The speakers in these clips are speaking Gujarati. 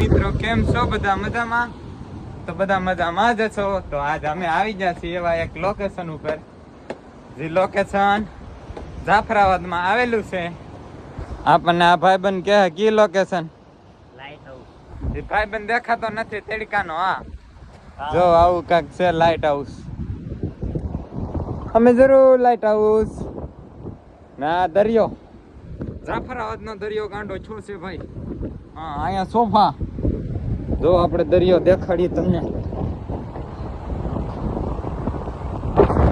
મિત્રો કેમ છો? બધા મજામાં? તો બધા મજામાં જ છો. તો આજ અમે આવી ગયા છીએ એવા એક લોકેશન ઉપર, જે લોકેશન જાફરાબાદમાં આવેલું છે. આપણને આ ભાઈબંધ કહે કી લોકેશન? Light house. એ ભાઈબંધ દેખાતો નથી તેડકાનો. હા જો આવું કાંક છે લાઈટ હાઉસ. અમે જરૂર લાઈટ હાઉસ ના દરિયો, જાફરાબાદ નો દરિયો ગાંડો છો છે ભાઈ. હા અહીંયા સોફા જો આપણે દરિયો દેખાડીએ તમને.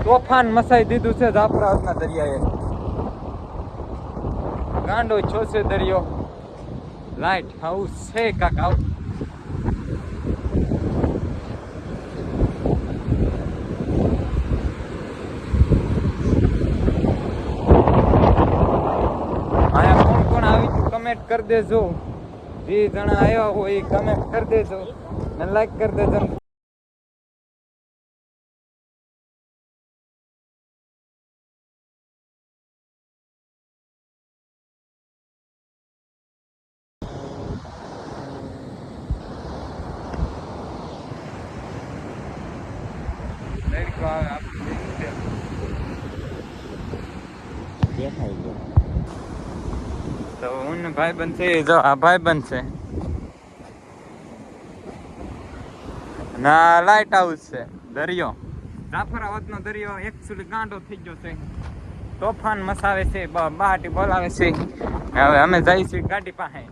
તોફાન મસાઈ દીધું છે જાફરાબાદના દરિયાએ. ગાંડો છો છે દરિયો. લાઈટ હાઉસ છે કાક આવું. અહીંયા કોણ કોણ આવી કમેન્ટ કરી દેજો. જે જણા આવ્યા હોય એ કમેન્ટ કરી દેજો ને લાઈક કરી દેજો. દેખાય ગયો. તો હું ભાઈબંધ છે. જો આ ભાઈબંધ છે ના લાઈટ હાઉસ છે દરિયો. જાફરાબાદ નો દરિયો એકચુઅલી ગાંડો થઈ ગયો છે. તોફાન મસાવે છે, બહાટી બોલાવે છે. હવે અમે જઈએ છીએ ગાડી પાસે.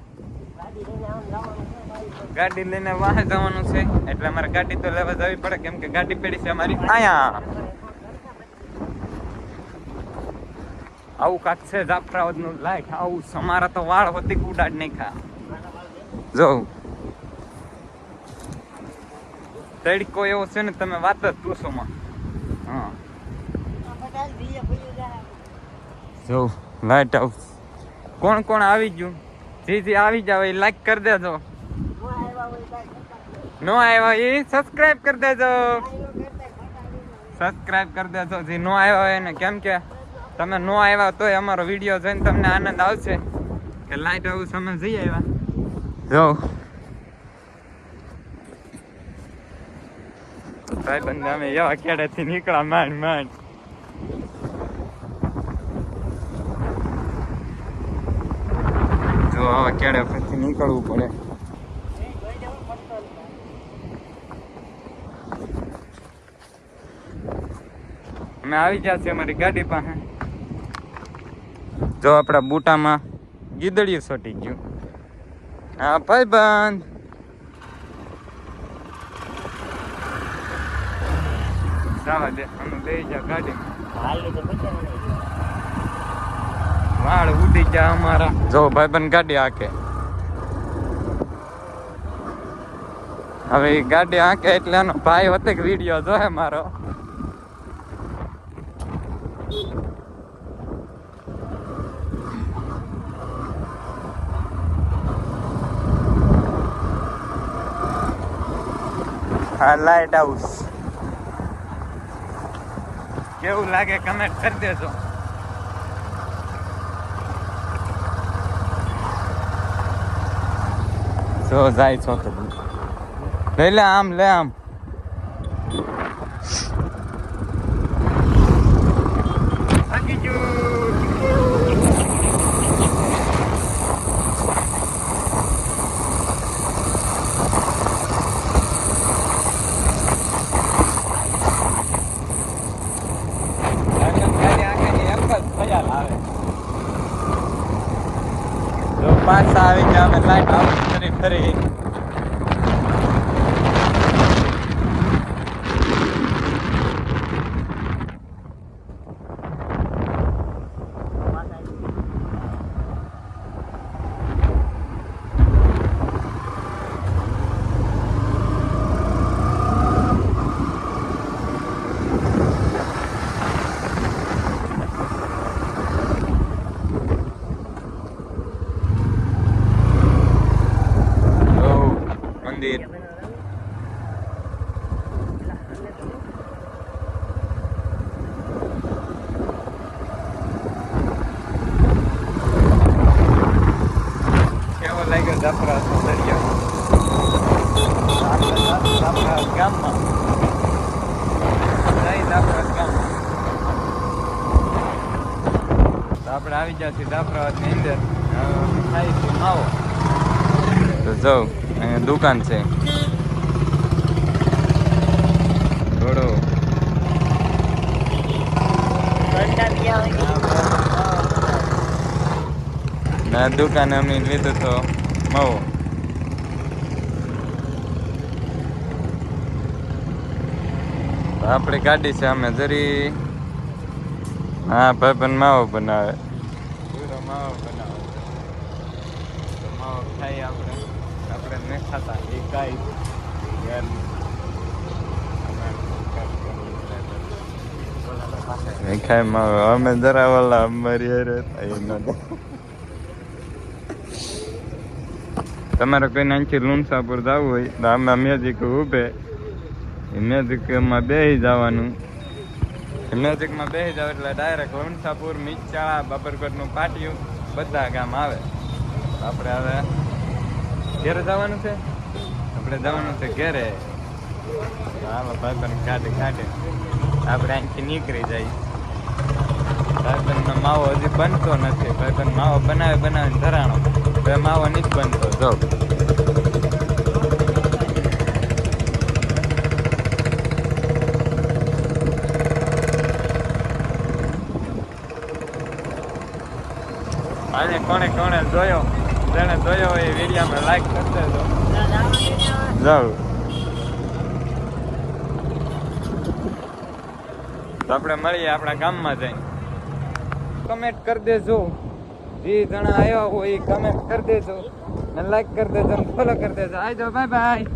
ગાડી લઈને વાહે જવાનું છે એટલે અમારે ગાડી તો લેવા જવી પડે, કેમ કે ગાડી પડી છે અમારી અહીંયા. આવું કાક છે જાફરાબાદ નું લાઈટ હાઉસ. અમારા તો વાળ હોતી ઉડાડ નાખ્યા. જો તડકો એવો છે ને તમે વાત જ પૂછો માં. હા જો લાઈટ હાઉસ. કોણ કોણ આવી ગયું? જે આવી જાવ એ લાઈક કરી દેજો. નો આવ્યા એ સબસ્ક્રાઇબ કરી દેજો. સબસ્ક્રાઇબ કરી દેજો જે નો આવ્યા હોય ને, કેમ કે તમે નો આવ્યા તોય અમારો વિડીયો જોઈને તમને આનંદ આવશે કે લાઈટ હાઉસ અમે જઈ આવ્યા. જો ભાઈબંધ અમે એવા ખેડેથી નીકળ્યા માંડ માંડ. જો આવા કેડે પછી નીકળવું પડે. અમે આવી ગયા છે અમારી ગાડી પાસે. જો આપણા બૂટામાં ગીદડિયું સોટી ગયું. હા ભાઈબંધ જવા દે, અમે લઈ જા ગાડીમાં. વાળ ઉડી ગયા અમારા. જો ભાઈબંધ ગાડી હાકે. હવે એ ગાડી હાકે એટલે એનો ભાઈ હોતે વિડીયો જોહે મારો. હા લાઈટ હાઉસ કેવું લાગે કમેન્ટ કરી દેજો. જો જાય છો તો લઈ લે આમ, લે આમ. પાછા આવી ગયા અમે લાઈટ હાઉસ ફરી ફરી. મંદિર કેવો લાગ્યો જાફરાબાદનો દરિયો? આપણા ગામમાં જાફરાબાદ ગામમાં તો આપણે આવી ગયા છીએ જાફરાબાદની અંદર થાય છે માવો તો જાઉં અહીંયા દુકાન છે થોડો ના દુકાને અમે લીધું તો માવો આપણી ગાડી છે અમે જરી હા ભાઈ પણ માવો બનાવે પૂરો માવો બનાવે તો માવો ખાઈ આપણે નહીં ખાતા એ કાંઈ ખાય માવો અમે જરા વાલા અમારી હારે થાય નથી તમારે કોઈ નાનથી લુણસાપુર જવું હોય તો આમાં મેજિક ઉભે મેજિકમાં બેસી જવાનું મેજિકમાં બેસી જાવ એટલે ડાયરેક્ટ લુણસાપુર મીચાળા બાબરકોટનું પાટિયું બધા ગામ આવે આપણે હવે ઘેરે જવાનું છે આપણે જવાનું છે ઘેરે હાલો ભાઈબંધ કાઢે આપણે અહીંથી નીકળી જાય ભાઈબંધનો માવો હજી બનતો નથી ભાઈબંધ માવો બનાવીને ધરાણો તો માવો નથી બનતો જો આજે કોણે જોયો જેને જોયો હોય એ વિડીયોમાં લાઈક કરી દેજો જાઉં તો આપણે મળીએ આપણા ગામમાં જઈને કમેન્ટ કરી દેજો જે જણા આવ્યા હોય એ કમેન્ટ કરી દેજો ને લાઈક કરી દેજો ને ફોલો કરી દેજો આવજો બાય બાય